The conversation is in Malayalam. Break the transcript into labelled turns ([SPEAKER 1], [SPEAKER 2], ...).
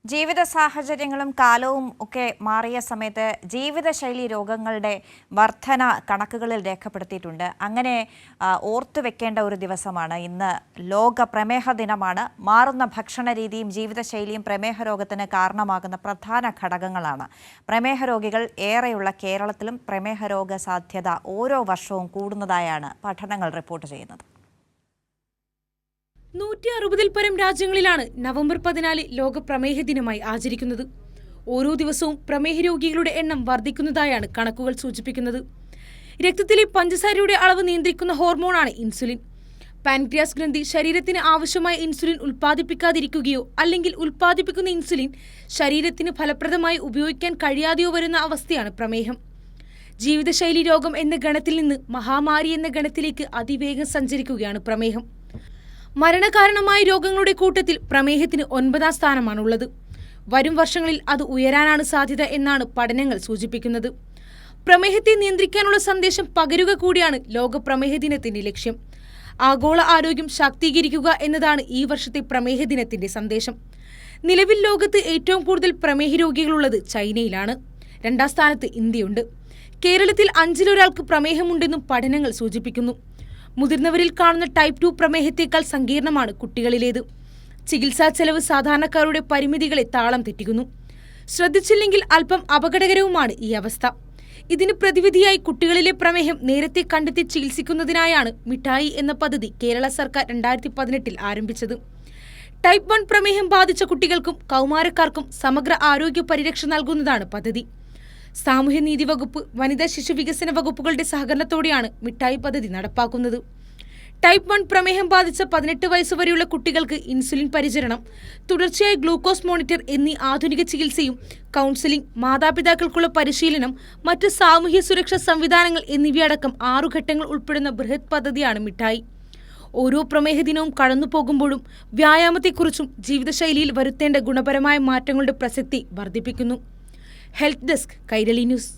[SPEAKER 1] ജീവിത സാഹചര്യങ്ങളും കാലവും ഒക്കെ മാറിയ സമയത്ത് ജീവിതശൈലി രോഗങ്ങളുടെ വർധന കണക്കുകളിൽ രേഖപ്പെടുത്തിയിട്ടുണ്ട്. അങ്ങനെ ഓർത്തു വെക്കേണ്ട ഒരു ദിവസമാണ് ഇന്ന്. ലോക പ്രമേഹ ദിനമാണ്. മാറുന്ന ഭക്ഷണരീതിയും ജീവിതശൈലിയും പ്രമേഹ രോഗത്തിന് കാരണമാകുന്ന പ്രധാന ഘടകങ്ങളാണ്. പ്രമേഹ രോഗികൾ ഏറെയുള്ള കേരളത്തിലും പ്രമേഹ രോഗ സാധ്യത ഓരോ വർഷവും കൂടുന്നതായാണ് പഠനങ്ങൾ റിപ്പോർട്ട് ചെയ്യുന്നത്.
[SPEAKER 2] 160-ൽ പരം രാജ്യങ്ങളിലാണ് നവംബർ 14 ലോക പ്രമേഹ ദിനമായി ആചരിക്കുന്നത്. ഓരോ ദിവസവും പ്രമേഹ രോഗികളുടെ എണ്ണം വർദ്ധിക്കുന്നതായാണ് കണക്കുകൾ സൂചിപ്പിക്കുന്നത്. രക്തത്തിലെ പഞ്ചസാരയുടെ അളവ് നിയന്ത്രിക്കുന്ന ഹോർമോണാണ് ഇൻസുലിൻ. പാൻക്രിയാസ് ഗ്രന്ഥി ശരീരത്തിന് ആവശ്യമായ ഇൻസുലിൻ ഉൽപ്പാദിപ്പിക്കാതിരിക്കുകയോ അല്ലെങ്കിൽ ഉൽപ്പാദിപ്പിക്കുന്ന ഇൻസുലിൻ ശരീരത്തിന് ഫലപ്രദമായി ഉപയോഗിക്കാൻ കഴിയാതെയോ വരുന്ന അവസ്ഥയാണ് പ്രമേഹം. ജീവിതശൈലി രോഗം എന്ന ഗണത്തിൽ നിന്ന് മഹാമാരി എന്ന ഗണത്തിലേക്ക് അതിവേഗം സഞ്ചരിക്കുകയാണ് പ്രമേഹം. മരണകാരണമായ രോഗങ്ങളുടെ കൂട്ടത്തിൽ പ്രമേഹത്തിന് 9ാം സ്ഥാനമാണുള്ളത്. വരും വർഷങ്ങളിൽ അത് ഉയരാനാണ് സാധ്യത എന്നാണ് പഠനങ്ങൾ സൂചിപ്പിക്കുന്നത്. പ്രമേഹത്തെ നിയന്ത്രിക്കാനുള്ള സന്ദേശം പകരുക കൂടിയാണ് ലോക പ്രമേഹ ദിനത്തിന്റെ ലക്ഷ്യം. ആഗോള ആരോഗ്യം ശാക്തീകരിക്കുക എന്നതാണ് ഈ വർഷത്തെ പ്രമേഹ ദിനത്തിന്റെ സന്ദേശം. നിലവിൽ ലോകത്ത് ഏറ്റവും കൂടുതൽ പ്രമേഹ രോഗികളുള്ളത് ചൈനയിലാണ്. 2ാം സ്ഥാനത്ത് ഇന്ത്യയുണ്ട്. കേരളത്തിൽ 5-ൽ 1 പ്രമേഹമുണ്ടെന്നും പഠനങ്ങൾ സൂചിപ്പിക്കുന്നു. മുതിർന്നവരിൽ കാണുന്ന ടൈപ്പ് 2 പ്രമേഹത്തേക്കാൾ സങ്കീർണമാണ് കുട്ടികളിലേത്. ചികിത്സാ ചെലവ് സാധാരണക്കാരുടെ പരിമിതികളെ താളം തെറ്റിക്കുന്നു. ശ്രദ്ധിച്ചില്ലെങ്കിൽ അല്പം അപകടകരവുമാണ് ഈ അവസ്ഥ. ഇതിന് പ്രതിവിധിയായി കുട്ടികളിലെ പ്രമേഹം നേരത്തെ കണ്ടെത്തി ചികിത്സിക്കുന്നതിനായാണ് മിഠായി എന്ന പദ്ധതി കേരള സർക്കാർ 2018-ൽ ആരംഭിച്ചത്. ടൈപ്പ് 1 പ്രമേഹം ബാധിച്ച കുട്ടികൾക്കും കൗമാരക്കാർക്കും സമഗ്ര ആരോഗ്യ പരിരക്ഷ നൽകുന്നതാണ് പദ്ധതി. സാമൂഹ്യനീതി വകുപ്പ്, വനിതാ ശിശു വികസന വകുപ്പുകളുടെ സഹകരണത്തോടെയാണ് മിഠായി പദ്ധതി നടപ്പാക്കുന്നത്. ടൈപ്പ് 1 പ്രമേഹം ബാധിച്ച 18 വയസ്സുവരെയുള്ള കുട്ടികൾക്ക് ഇൻസുലിൻ പരിചരണം, തുടർച്ചയായ ഗ്ലൂക്കോസ് മോണിറ്റർ എന്നീ ആധുനിക ചികിത്സയും കൗൺസിലിംഗ്, മാതാപിതാക്കൾക്കുള്ള പരിശീലനം, മറ്റ് സാമൂഹ്യ സുരക്ഷാ സംവിധാനങ്ങൾ എന്നിവയടക്കം 6 ഘട്ടങ്ങൾ ഉൾപ്പെടുന്ന ബൃഹത് പദ്ധതിയാണ് മിഠായി. ഓരോ പ്രമേഹ ദിനവും കടന്നു പോകുമ്പോഴും വ്യായാമത്തെക്കുറിച്ചും ജീവിതശൈലിയിൽ വരുത്തേണ്ട ഗുണപരമായ മാറ്റങ്ങളുടെ പ്രസക്തി വർദ്ധിപ്പിക്കുന്നു. Health desk, Kairali news.